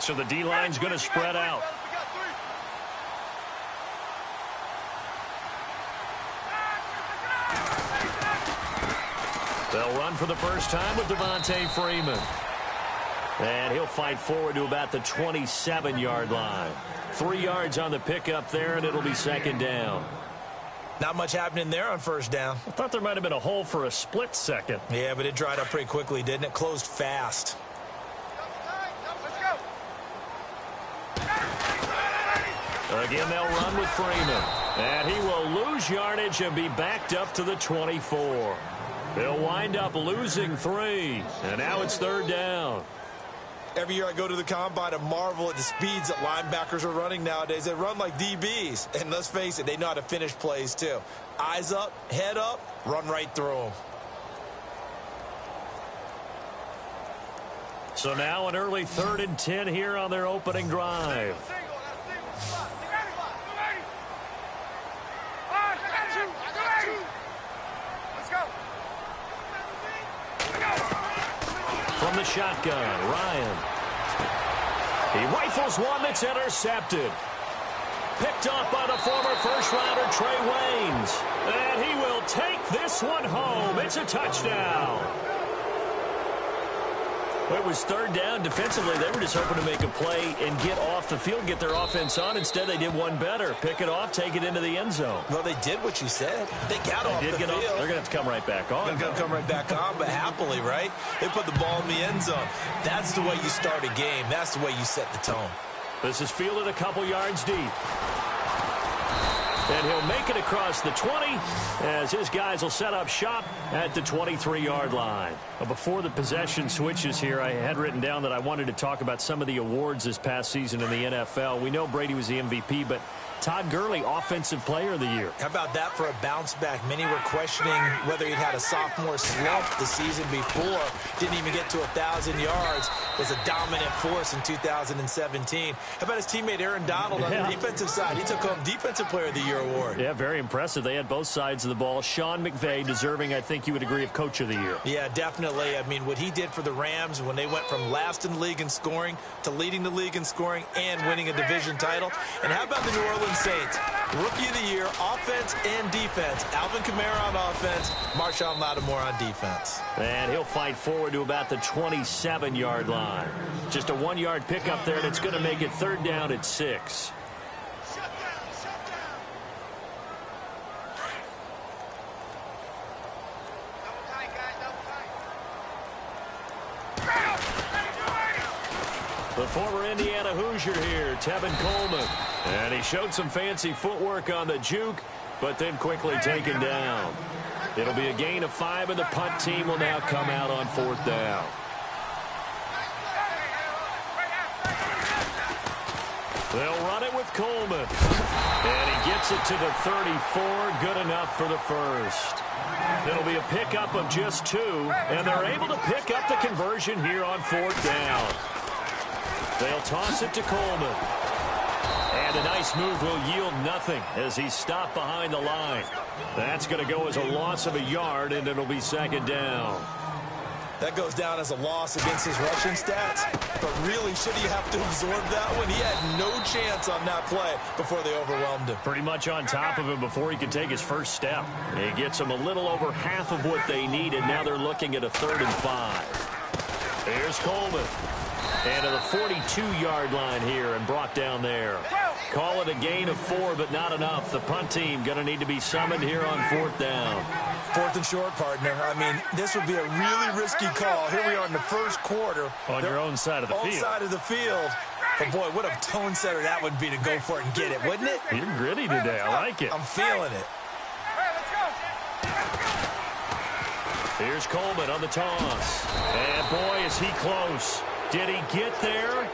So the D-line's going to spread out. They'll run for the first time with Devontae Freeman. And he'll fight forward to about the 27-yard line. 3 yards on the pickup there, and it'll be second down. Not much happening there on first down. I thought there might have been a hole for a split second. Yeah, but it dried up pretty quickly, didn't it? Closed fast. Again, they'll run with Freeman. And he will lose yardage and be backed up to the 24. They'll wind up losing 3. And now it's third down. Every year I go to the combine and marvel at the speeds that linebackers are running nowadays. They run like DBs. And let's face it, they know how to finish plays too. Eyes up, head up, run right through them. So now an early 3rd and 10 here on their opening drive. From the shotgun, Ryan. He rifles one that's intercepted. Picked off by the former first-rounder Trey Waynes. And he will take this one home. It's a touchdown. It was third down. Defensively, they were just hoping to make a play and get off the field, get their offense on. Instead, they did one better. Pick it off, take it into the end zone. Well, they did what you said. They got off the field. They're going to have to come right back on. They're going to come right back on, but happily, right? They put the ball in the end zone. That's the way you start a game. That's the way you set the tone. This is fielded a couple yards deep. And he'll make it across the 20 as his guys will set up shop at the 23-yard line. Before the possession switches here, I had written down that I wanted to talk about some of the awards this past season in the NFL. We know Brady was the MVP, but Todd Gurley, Offensive Player of the Year. How about that for a bounce back? Many were questioning whether he'd had a sophomore slump the season before. Didn't even get to 1,000 yards. Was a dominant force in 2017. How about his teammate Aaron Donald on the defensive side? He took home Defensive Player of the Year award. Yeah, very impressive. They had both sides of the ball. Sean McVay deserving, I think you would agree, of Coach of the Year. Yeah, definitely. I mean, what he did for the Rams when they went from last in the league in scoring to leading the league in scoring and winning a division title. And how about the New Orleans Saints? Rookie of the Year, offense and defense. Alvin Kamara on offense, Marshawn Lattimore on defense. And he'll fight forward to about the 27-yard line. Just a 1-yard pickup there, and it's going to make it third down at 6. The former Indiana Hoosier here, Tevin Coleman. And he showed some fancy footwork on the juke, but then quickly taken down. It'll be a gain of 5, and the punt team will now come out on 4th down. They'll run it with Coleman. And he gets it to the 34. Good enough for the first. It'll be a pickup of just 2, and they're able to pick up the conversion here on 4th down. They'll toss it to Coleman. And a nice move will yield nothing as he's stopped behind the line. That's going to go as a loss of a yard, and it'll be second down. That goes down as a loss against his rushing stats. But really, should he have to absorb that one? He had no chance on that play before they overwhelmed him. Pretty much on top of him before he could take his first step. He gets them a little over half of what they needed. Now they're looking at a 3rd and 5. Here's Coleman. And to the 42-yard line here and brought down there. Call it a gain of 4, but not enough. The punt team going to need to be summoned here on 4th down. 4th and short, partner. I mean, this would be a really risky call. Here we are in the first quarter. On your own side of the field. Own side of the field. But, boy, what a tone setter that would be to go for it and get it, wouldn't it? You're gritty today. I like it. I'm feeling it. Here's Coleman on the toss. And, boy, is he close. Did he get there?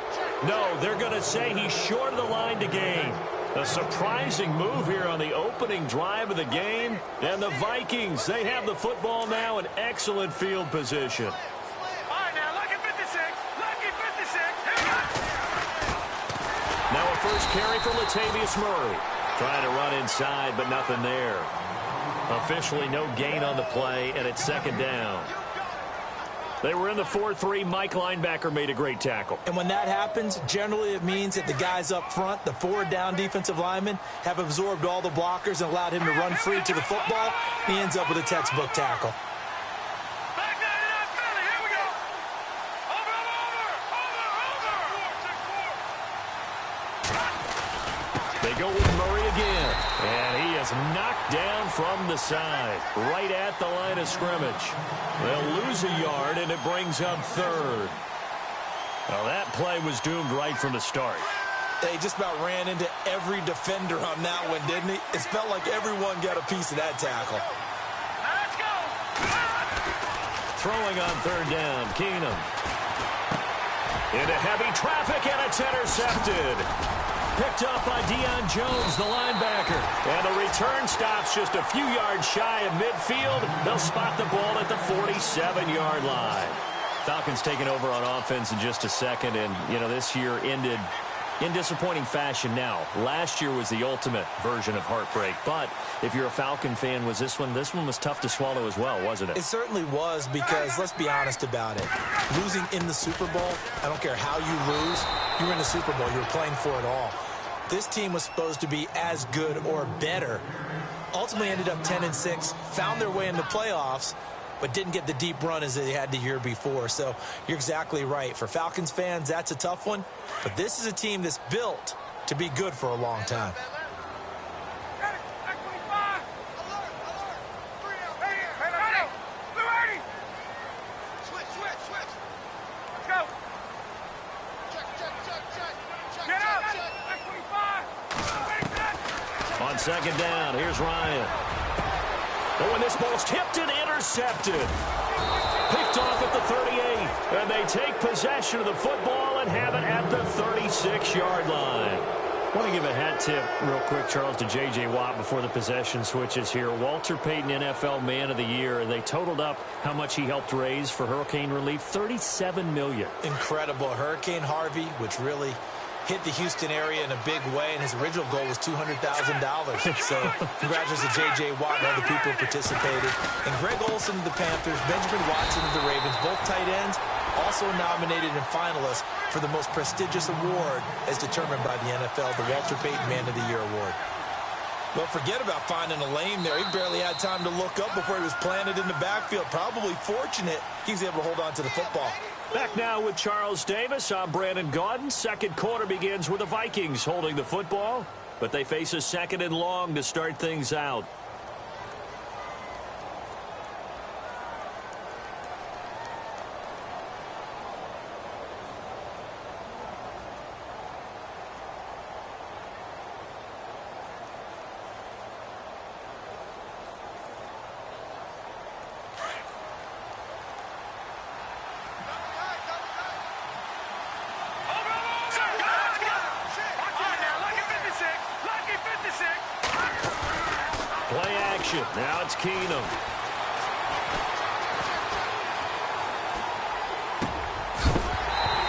No, they're going to say he's short of the line to gain. A surprising move here on the opening drive of the game. And the Vikings, they have the football now in excellent field position. All right, now, lucky 56. Lucky 56. Now a first carry for Latavius Murray. Trying to run inside, but nothing there. Officially no gain on the play, and it's second down. They were in the 4-3. Mike linebacker made a great tackle. And when that happens, generally it means that the guys up front, the forward down defensive linemen, have absorbed all the blockers and allowed him to run free to the football. He ends up with a textbook tackle. Back down in that belly. Here we go. Over. They go with Murray again. And he is knocked down from the side, right at the line of scrimmage. They'll lose a yard, and it brings up third. Well, that play was doomed right from the start. They just about ran into every defender on that one, didn't he? It felt like everyone got a piece of that tackle. Let's go. Throwing on third down, Keenum. Into heavy traffic, and it's intercepted. Picked up by Deion Jones, the linebacker. And the return stops just a few yards shy of midfield. They'll spot the ball at the 47-yard line. Falcons taking over on offense in just a second. And, you know, this year ended in disappointing fashion now. Last year was the ultimate version of heartbreak. But if you're a Falcon fan, was this one was tough to swallow as well, wasn't it? It certainly was because, let's be honest about it, losing in the Super Bowl, I don't care how you lose, you were in the Super Bowl. You were playing for it all. This team was supposed to be as good or better. Ultimately ended up 10-6, found their way in the playoffs, but didn't get the deep run as they had the year before. So you're exactly right. For Falcons fans, that's a tough one. But this is a team that's built to be good for a long time. On second down, here's Ryan. Oh, and this ball's tipped and intercepted. Picked off at the 38. And they take possession of the football and have it at the 36-yard line. I want to give a hat tip real quick, Charles, to J.J. Watt before the possession switches here. Walter Payton, NFL Man of the Year, and they totaled up how much he helped raise for hurricane relief, $37 million. Incredible. Hurricane Harvey, which really hit the Houston area in a big way, and his original goal was $200,000. So congratulations to J.J. Watt and all the people who participated. And Greg Olsen of the Panthers, Benjamin Watson of the Ravens, both tight ends, also nominated and finalists for the most prestigious award as determined by the NFL, the Walter Payton Man of the Year Award. Well, forget about finding a lane there. He barely had time to look up before he was planted in the backfield. Probably fortunate he was able to hold on to the football. Back now with Charles Davis. I'm Brandon Gaudin. Second quarter begins with the Vikings holding the football, but they face a second and long to start things out. Play action. Now it's Keenum.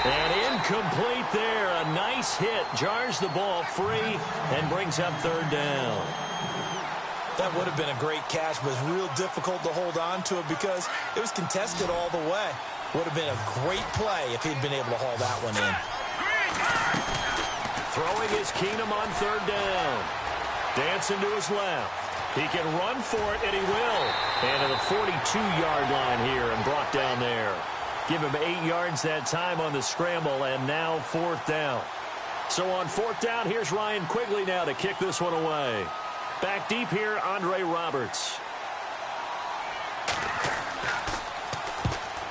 And incomplete there. A nice hit. Jars the ball free and brings up third down. That would have been a great catch, but it's real difficult to hold on to it because it was contested all the way. Would have been a great play if he'd been able to haul that one in. Throwing is Keenum on third down. Dancing to his left. He can run for it, and he will. And to the 42-yard line here and brought down there. Give him 8 yards that time on the scramble, and now fourth down. So on fourth down, here's Ryan Quigley now to kick this one away. Back deep here, Andre Roberts.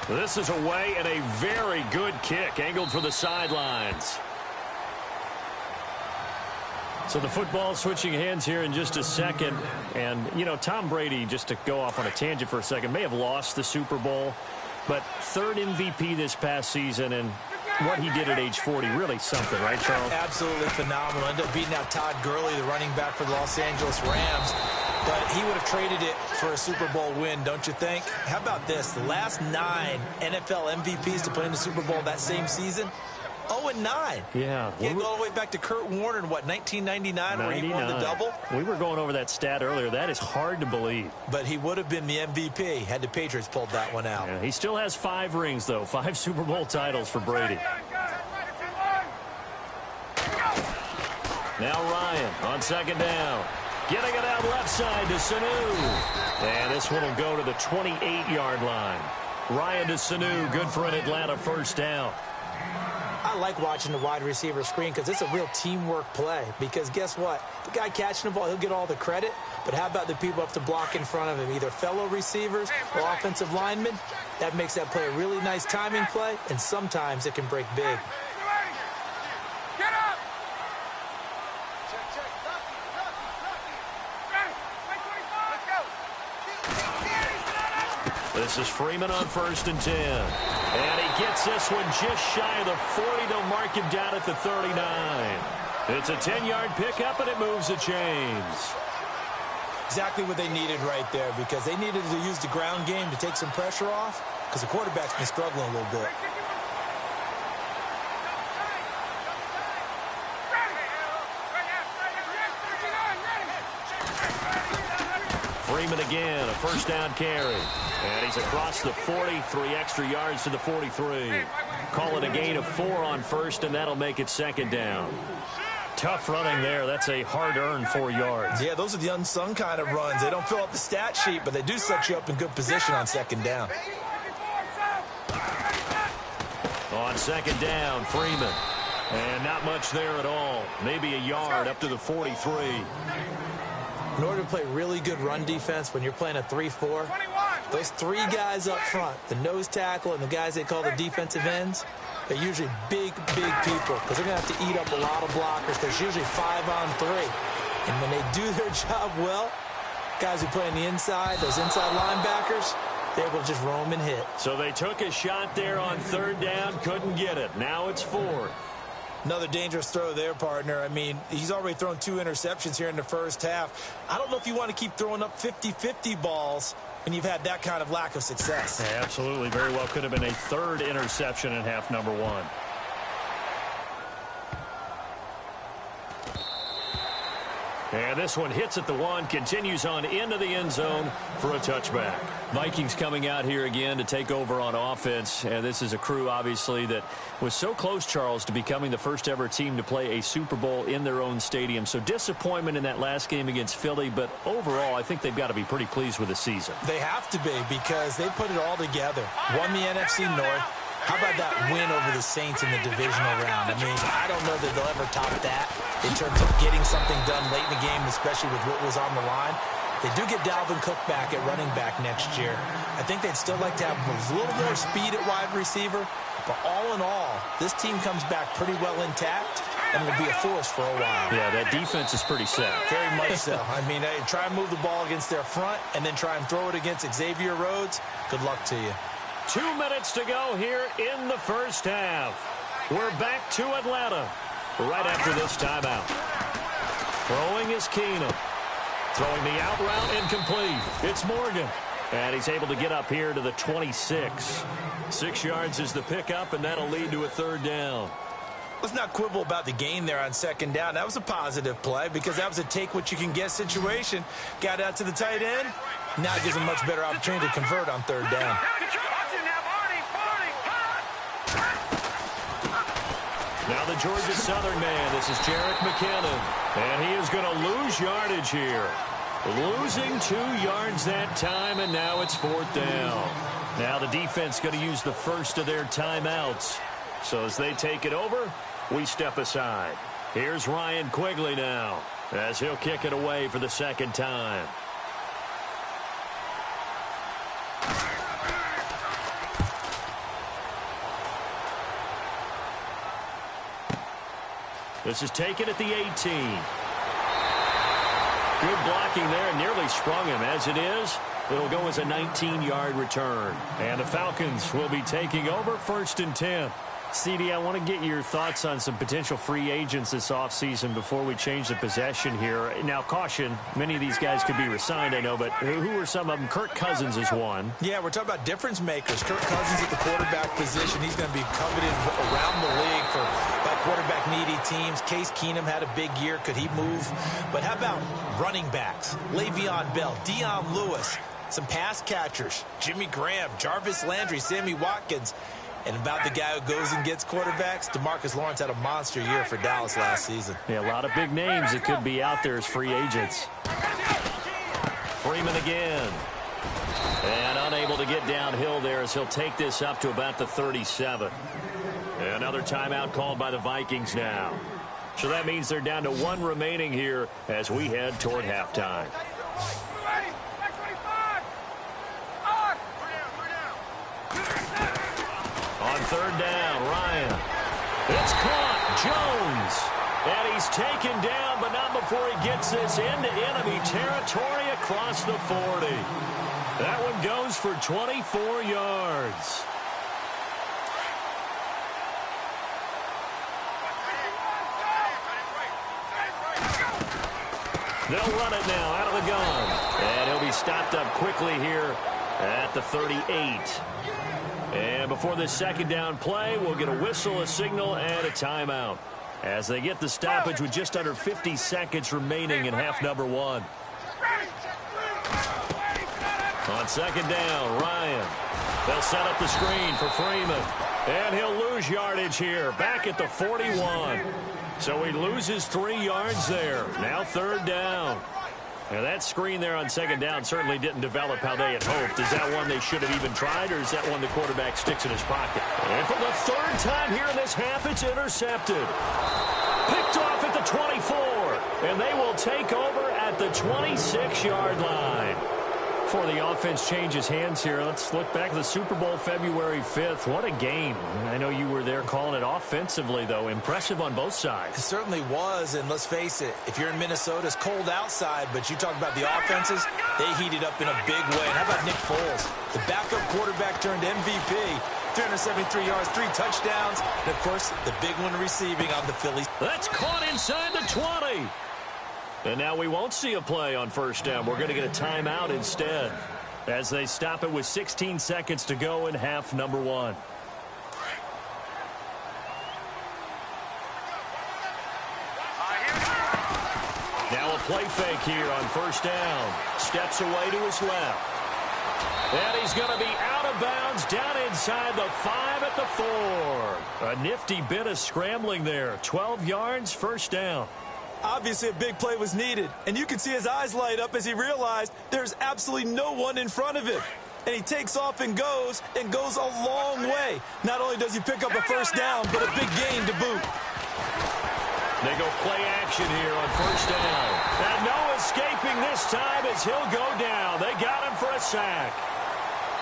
This is away and a very good kick, angled for the sidelines. So the football switching hands here in just a second. And, you know, Tom Brady, just to go off on a tangent for a second, may have lost the Super Bowl. But third MVP this past season, and what he did at age 40, really something, right, Charles? Absolutely phenomenal. Ended up beating out Todd Gurley, the running back for the Los Angeles Rams. But he would have traded it for a Super Bowl win, don't you think? How about this? The last 9 NFL MVPs to play in the Super Bowl that same season, 0-9. Yeah. Can't go all the way back to Kurt Warner in, what, 1999 where he won the double? We were going over that stat earlier. That is hard to believe. But he would have been the MVP had the Patriots pulled that one out. Yeah, he still has 5 rings, though. 5 Super Bowl titles for Brady. Now Ryan on second down. Getting it out left side to Sanu. And this one will go to the 28-yard line. Ryan to Sanu, good for an Atlanta first down. I like watching the wide receiver screen because it's a real teamwork play. Because guess what? The guy catching the ball, he'll get all the credit. But how about the people up to block in front of him, either fellow receivers or offensive linemen? That makes that play a really nice timing play, and sometimes it can break big. This is Freeman on 1st and 10. And he gets this one just shy of the 40. They'll mark him down at the 39. It's a 10-yard pickup, and it moves the chains. Exactly what they needed right there, because they needed to use the ground game to take some pressure off, because the quarterback's been struggling a little bit. Freeman again, a first down carry. And he's across the 40, 3 extra yards to the 43. Call it a gain of 4 on 1st, and that'll make it 2nd down. Tough running there. That's a hard-earned 4 yards. Yeah, those are the unsung kind of runs. They don't fill up the stat sheet, but they do set you up in good position on 2nd down. On 2nd down, Freeman. And not much there at all. Maybe a yard up to the 43. In order to play really good run defense when you're playing a 3-4, those 3 guys up front, the nose tackle and the guys they call the defensive ends, they're usually big people because they're going to have to eat up a lot of blockers. There's usually 5 on 3. And when they do their job well, guys who play on the inside, those inside linebackers, they're able to just roam and hit. So they took a shot there on 3rd down, couldn't get it. Now it's 4th. Another dangerous throw there, partner. I mean, he's already thrown 2 interceptions here in the first half. I don't know if you want to keep throwing up 50-50 balls when you've had that kind of lack of success. Yeah, absolutely. Very well could have been a 3rd interception in half number 1. And this one hits at the 1, continues on into the end zone for a touchback. Vikings coming out here again to take over on offense. And this is a crew, obviously, that was so close, Charles, to becoming the first ever team to play a Super Bowl in their own stadium. So disappointment in that last game against Philly. But overall, I think they've got to be pretty pleased with the season. They have to be, because they put it all together. Won the NFC North. How about that win over the Saints in the divisional round? I mean, I don't know that they'll ever top that in terms of getting something done late in the game, especially with what was on the line. They do get Dalvin Cook back at running back next year. I think they'd still like to have a little more speed at wide receiver. But all in all, this team comes back pretty well intact and will be a force for a while. Yeah, that defense is pretty set. Very much so. I mean, they try and move the ball against their front and then try and throw it against Xavier Rhodes. Good luck to you. 2 minutes to go here in the first half. We're back to Atlanta right after this timeout. Throwing is Keenum. Throwing the out route incomplete. It's Morgan. And he's able to get up here to the 26. 6 yards is the pickup, and that'll lead to a 3rd down. Let's not quibble about the gain there on 2nd down. That was a positive play because that was a take-what-you-can-get situation. Got out to the tight end. Now it gives him a much better opportunity to convert on 3rd down. Now the Georgia Southern man. This is Jerick McKinnon. And he is going to lose yardage here. Losing 2 yards that time, and now it's 4th down. Now the defense going to use the first of their timeouts. So as they take it over, we step aside. Here's Ryan Quigley now as he'll kick it away for the 2nd time. This is taken at the 18. Good blocking there, and nearly sprung him. As it is, it'll go as a 19-yard return. And the Falcons will be taking over 1st and 10. CD, I want to get your thoughts on some potential free agents this offseason before we change the possession here. Now, caution, many of these guys could be re-signed, I know, but who are some of them? Kirk Cousins is one. Yeah, we're talking about difference makers. Kirk Cousins at the quarterback position. He's going to be coveted around the league by quarterback-needy teams. Case Keenum had a big year. Could he move? But how about running backs? Le'Veon Bell, Dion Lewis, some pass catchers, Jimmy Graham, Jarvis Landry, Sammy Watkins. And about the guy who goes and gets quarterbacks, DeMarcus Lawrence had a monster year for Dallas last season. Yeah, a lot of big names that could be out there as free agents. Freeman again. And unable to get downhill there as he'll take this up to about the 37. Another timeout called by the Vikings now. So that means they're down to one remaining here as we head toward halftime. On third down, Ryan. It's caught. Jones. And he's taken down, but not before he gets this into enemy territory across the 40. That one goes for 24 yards. They'll run it now out of the gun. And he'll be stopped up quickly here at the 38. And before this second down play, we'll get a whistle, a signal, and a timeout as they get the stoppage with just under 50 seconds remaining in half number one. On second down, Ryan. They'll set up the screen for Freeman. And he'll lose yardage here, back at the 41. So he loses 3 yards there. Now third down. Now that screen there on second down certainly didn't develop how they had hoped. Is that one they should have even tried, or is that one the quarterback sticks in his pocket? And for the third time here in this half, it's intercepted. Picked off at the 24, and they will take over at the 26-yard line. Before the offense changes hands here, let's look back at the Super Bowl February 5th. What a game. I know you were there calling it offensively, though. Impressive on both sides. It certainly was, and let's face it, if you're in Minnesota, it's cold outside, but you talk about the offenses, they heated up in a big way. And how about Nick Foles? The backup quarterback turned MVP. 373 yards, 3 touchdowns, and, of course, the big one receiving on the Phillies. That's caught inside the 20. And now we won't see a play on first down. We're going to get a timeout instead as they stop it with 16 seconds to go in half number one. Now a play fake here on first down. Steps away to his left. And he's going to be out of bounds down inside the 5 at the 4. A nifty bit of scrambling there. 12 yards, first down. Obviously, a big play was needed, and you can see his eyes light up as he realized there's absolutely no one in front of him. And he takes off and goes a long way. Not only does he pick up a first down, but a big gain to boot. They go play action here on first down. And no escaping this time as he'll go down. They got him for a sack.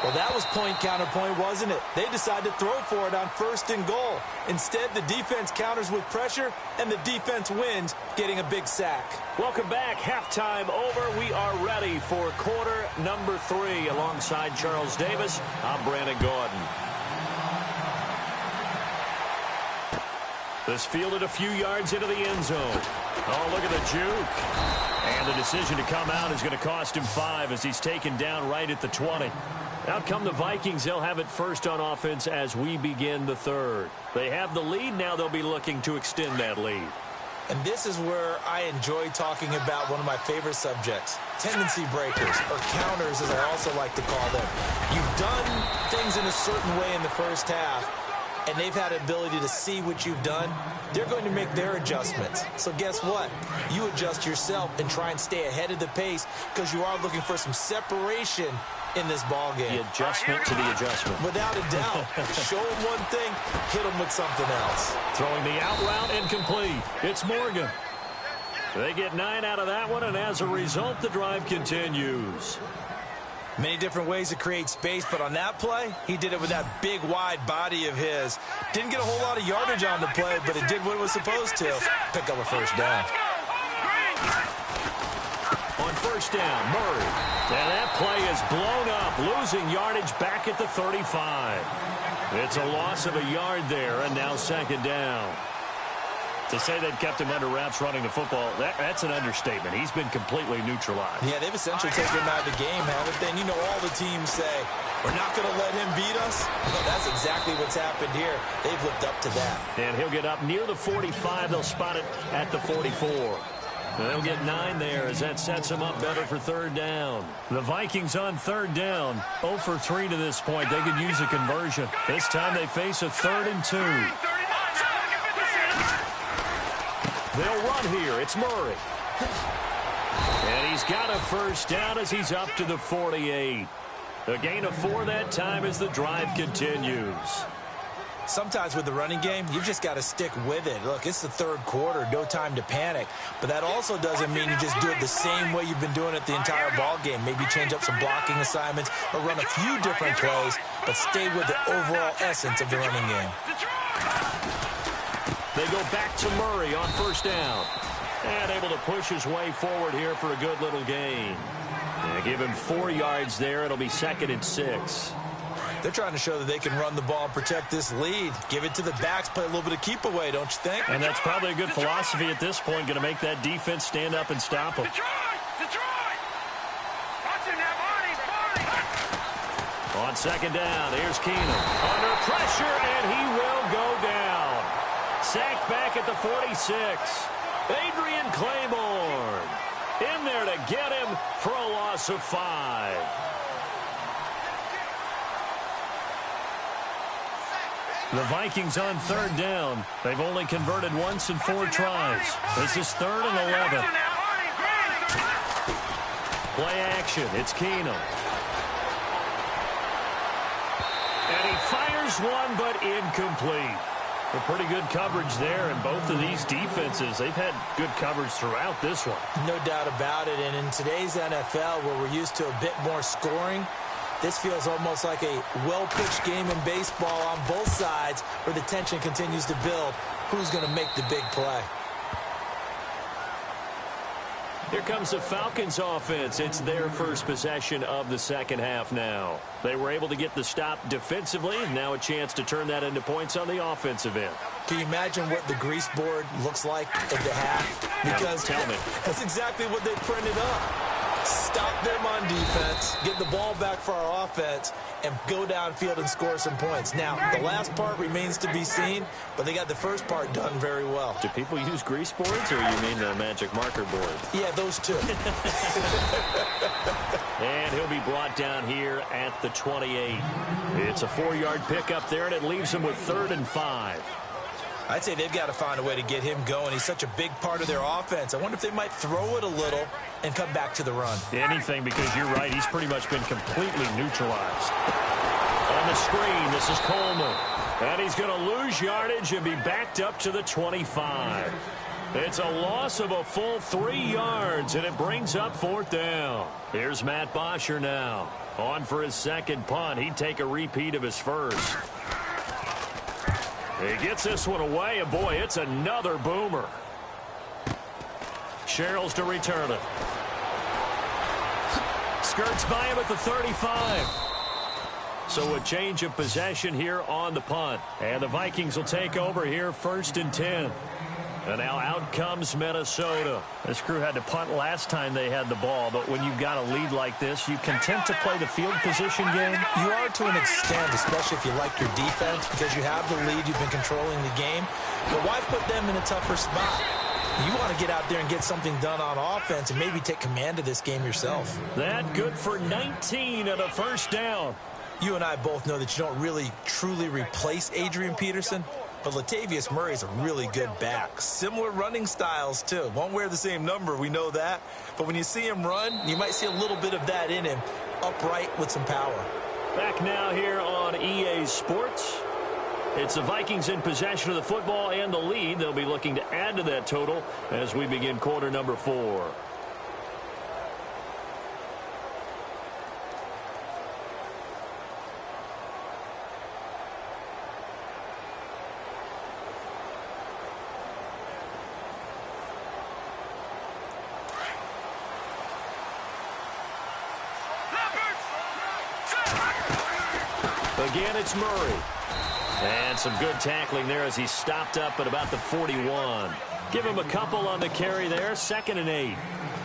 Well, that was point counterpoint, wasn't it? They decided to throw for it on first and goal. Instead, the defense counters with pressure, and the defense wins, getting a big sack. Welcome back. Halftime over. We are ready for quarter number 3. Alongside Charles Davis, I'm Brandon Gordon. This fielded a few yards into the end zone. Oh, look at the juke. And the decision to come out is going to cost him 5 as he's taken down right at the 20. Out come the Vikings. They'll have it first on offense as we begin the third. They have the lead. Now they'll be looking to extend that lead. And this is where I enjoy talking about one of my favorite subjects, tendency breakers, or counters as I also like to call them. You've done things in a certain way in the first half, and they've had the ability to see what you've done. They're going to make their adjustments. So guess what? You adjust yourself and try and stay ahead of the pace because you are looking for some separation in this ball game. The adjustment to the adjustment. Without a doubt. Show them one thing, hit them with something else. Throwing the out route incomplete. It's Morgan. They get 9 out of that one, and as a result, the drive continues. Many different ways to create space, but on that play, he did it with that big, wide body of his. Didn't get a whole lot of yardage on the play, but it did what it was supposed to. Pick up a first down. On first down, Murray. And that play is blown up, losing yardage back at the 35. It's a loss of a yard there, and now second down. To say they've kept him under wraps running the football, that's an understatement. He's been completely neutralized. Yeah, they've essentially taken him out of the game, haven't they? And you know all the teams say, we're not going to let him beat us. Well, that's exactly what's happened here. They've lived up to that. And he'll get up near the 45. They'll spot it at the 44. And they'll get 9 there as that sets them up better for third down. The Vikings on third down, 0 for 3 to this point. They could use a conversion. This time they face a 3rd and 2. They'll run here. It's Murray. And he's got a first down as he's up to the 48. A gain of 4 that time as the drive continues. Sometimes with the running game, you've just got to stick with it. Look, it's the third quarter, no time to panic. But that also doesn't mean you just do it the same way you've been doing it the entire ball game. Maybe change up some blocking assignments or run a few different plays, but stay with the overall essence of the running game. They go back to Murray on first down. And able to push his way forward here for a good little gain. And give him 4 yards there. It'll be 2nd and 6. They're trying to show that they can run the ball and protect this lead. Give it to the backs, play a little bit of keep away, don't you think? And that's probably a good philosophy at this point. Going to make that defense stand up and stop them. On second down, here's Keenum. Under pressure, and he will go down. Sacked back at the 46. Adrian Claiborne in there to get him for a loss of 5. The Vikings on third down. They've only converted once in 4 tries. This is 3rd and 11. Play action. It's Keenum. And he fires one, but incomplete. A pretty good coverage there, and both of these defenses, they've had good coverage throughout this one. No doubt about it, and in today's NFL, where we're used to a bit more scoring, this feels almost like a well-pitched game in baseball on both sides where the tension continues to build. Who's going to make the big play? Here comes the Falcons offense. It's their first possession of the second half now. They were able to get the stop defensively, and now a chance to turn that into points on the offensive end. Can you imagine what the grease board looks like at the half? Because tell me. That's exactly what they printed up. Stop them on defense, get the ball back for our offense, and go downfield and score some points. Now, the last part remains to be seen, but they got the first part done very well. Do people use grease boards, or you mean the magic marker board? Yeah, those two. And he'll be brought down here at the 28. It's a 4-yard pickup there, and it leaves him with 3rd and 5. I'd say they've got to find a way to get him going. He's such a big part of their offense. I wonder if they might throw it a little and come back to the run. Anything, because you're right. He's pretty much been completely neutralized. On the screen, this is Coleman. And he's going to lose yardage and be backed up to the 25. It's a loss of a full 3 yards, and it brings up 4th down. Here's Matt Bosher now. On for his second punt. He'd take a repeat of his first. He gets this one away, and boy, it's another boomer. Sherrills to return it. Skirts by him at the 35. So a change of possession here on the punt. And the Vikings will take over here 1st and 10. And now out comes Minnesota. This crew had to punt last time they had the ball, but when you've got a lead like this, you content to play the field position game? You are to an extent, especially if you like your defense, because you have the lead, you've been controlling the game. But why put them in a tougher spot? You want to get out there and get something done on offense and maybe take command of this game yourself. That good for 19 and a first down. You and I both know that you don't really truly replace Adrian Peterson, but Latavius Murray is a really good back. Similar running styles, too. Won't wear the same number, we know that. But when you see him run, you might see a little bit of that in him, upright with some power. Back now here on EA Sports. It's the Vikings in possession of the football and the lead. They'll be looking to add to that total as we begin quarter number 4. Again, it's Murray. And some good tackling there as he stopped up at about the 41. Give him a couple on the carry there, 2nd and 8.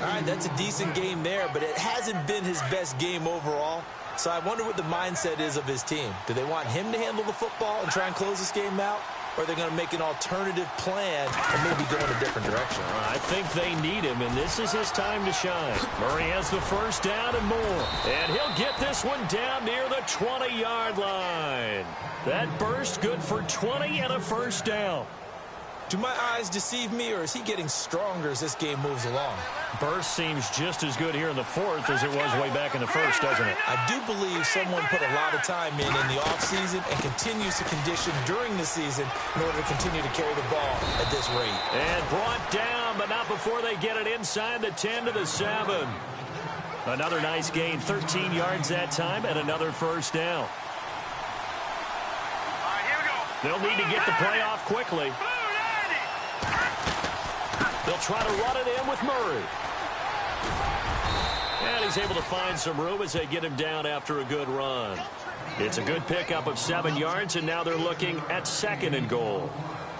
All right, that's a decent game there, but it hasn't been his best game overall. So I wonder what the mindset is of his team. Do they want him to handle the football and try and close this game out? Or are they going to make an alternative plan and maybe go in a different direction? I think they need him, and this is his time to shine. Murray has the first down and more. And he'll get this one down near the 20-yard line. That burst good for 20 and a first down. Do my eyes deceive me, or is he getting stronger as this game moves along? Burst seems just as good here in the 4th as it was way back in the 1st, doesn't it? I do believe someone put a lot of time in the offseason and continues to condition during the season in order to continue to carry the ball at this rate. And brought down, but not before they get it inside the 10 to the 7. Another nice gain, 13 yards that time, and another first down. All right, here we go. They'll need to get the play off quickly. They'll try to run it in with Murray. And he's able to find some room as they get him down after a good run. It's a good pickup of 7 yards, and now they're looking at 2nd and goal.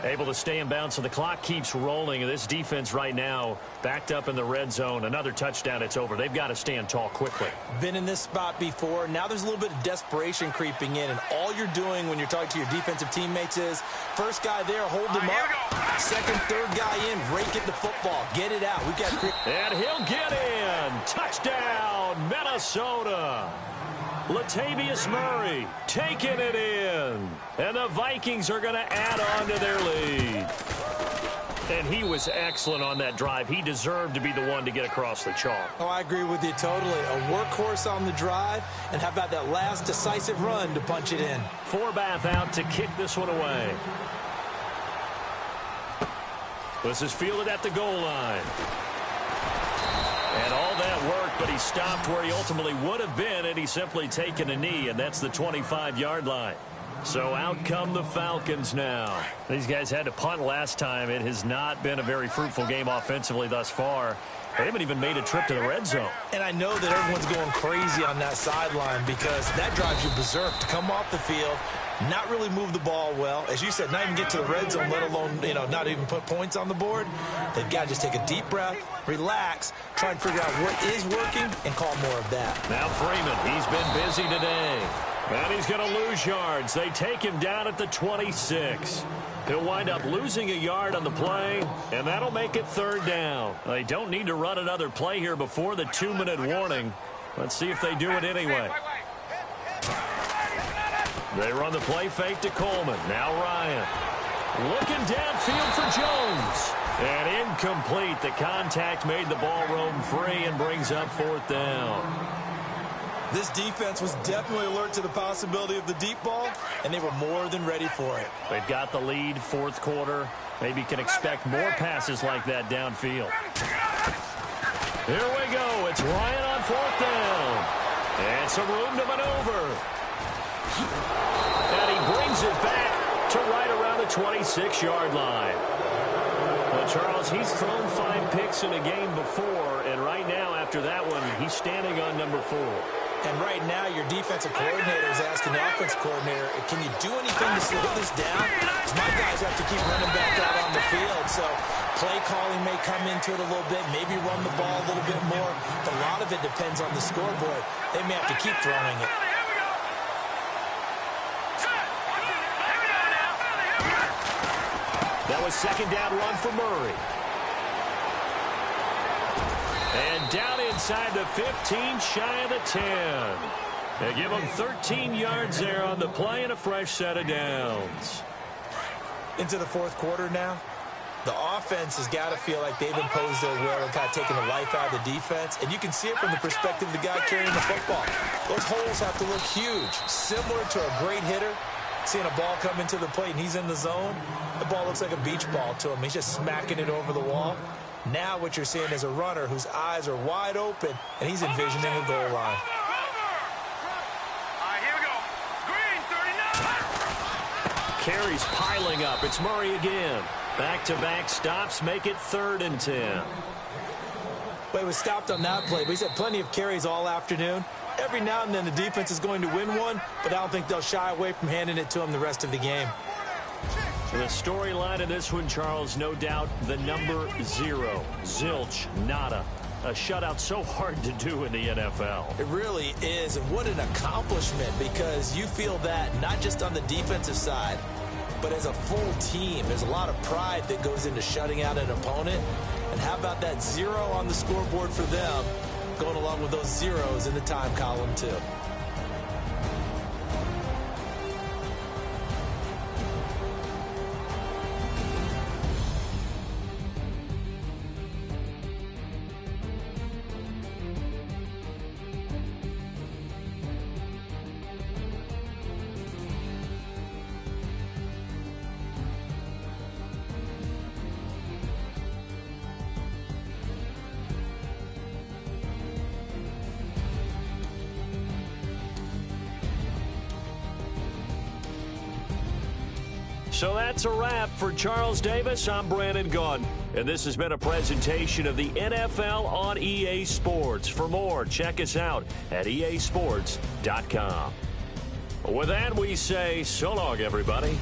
Able to stay in bounds, so the clock keeps rolling. And this defense right now backed up in the red zone. Another touchdown, it's over. They've got to stand tall quickly. Been in this spot before. Now there's a little bit of desperation creeping in. And all you're doing when you're talking to your defensive teammates is, first guy there, hold him up. Second, third guy in, rake it the football. Get it out. We've got. And he'll get in. Touchdown, Minnesota. Latavius Murray taking it in. And the Vikings are going to add on to their lead. And he was excellent on that drive. He deserved to be the one to get across the chalk. Oh, I agree with you totally. A workhorse on the drive. And how about that last decisive run to punch it in? Forbath out to kick this one away. This is fielded at the goal line. And all that work, but he stopped where he ultimately would have been, and he's simply taken a knee, and that's the 25-yard line. So out come the Falcons now. These guys had to punt last time. It has not been a very fruitful game offensively thus far. They haven't even made a trip to the red zone. And I know that everyone's going crazy on that sideline because that drives you berserk to come off the field, not really move the ball well. As you said, not even get to the red zone, let alone, not even put points on the board. They've got to just take a deep breath, relax, try and figure out what is working, and call more of that. Now Freeman, he's been busy today. And he's going to lose yards. They take him down at the 26. He'll wind up losing a yard on the play, and that'll make it 3rd down. They don't need to run another play here before the 2-minute warning. Let's see if they do it anyway. They run the play fake to Coleman. Now Ryan. Looking downfield for Jones. And incomplete. The contact made the ball roam free and brings up 4th down. This defense was definitely alert to the possibility of the deep ball, and they were more than ready for it. They've got the lead, 4th quarter. Maybe can expect more passes like that downfield. Here we go. It's Ryan on 4th down. And some room to maneuver. And he brings it back to right around the 26-yard line. Well, Charles, he's thrown 5 picks in a game before, and right now after that one, he's standing on number 4. And right now, your defensive coordinator is asking the offensive coordinator, can you do anything to slow this down? Because my guys have to keep running back out on the field. So play calling may come into it a little bit, maybe run the ball a little bit more. But a lot of it depends on the scoreboard. They may have to keep throwing it. That was 2nd down run for Murray. And down inside the 15, shy of the 10. They give him 13 yards there on the play and a fresh set of downs. Into the 4th quarter now. The offense has got to feel like they've imposed their will and kind of taken the life out of the defense. And you can see it from the perspective of the guy carrying the football. Those holes have to look huge. Similar to a great hitter. Seeing a ball come into the plate and he's in the zone, the ball looks like a beach ball to him. He's just smacking it over the wall. Now what you're seeing is a runner whose eyes are wide open, and he's envisioning a goal line. All right, here we go. Green, 39. Carries piling up. It's Murray again. Back-to-back stops make it 3rd and 10. Well, he was stopped on that play, but he's had plenty of carries all afternoon. Every now and then the defense is going to win one, but I don't think they'll shy away from handing it to them the rest of the game. So the storyline of this one, Charles, no doubt the number 0. Zilch, nada. A shutout so hard to do in the NFL. It really is, and what an accomplishment, because you feel that not just on the defensive side, but as a full team. There's a lot of pride that goes into shutting out an opponent. And how about that 0 on the scoreboard for them, going along with those zeros in the time column, too. So that's a wrap. For Charles Davis, I'm Brandon Gaudin. And this has been a presentation of the NFL on EA Sports. For more, check us out at easports.com. With that, we say so long, everybody.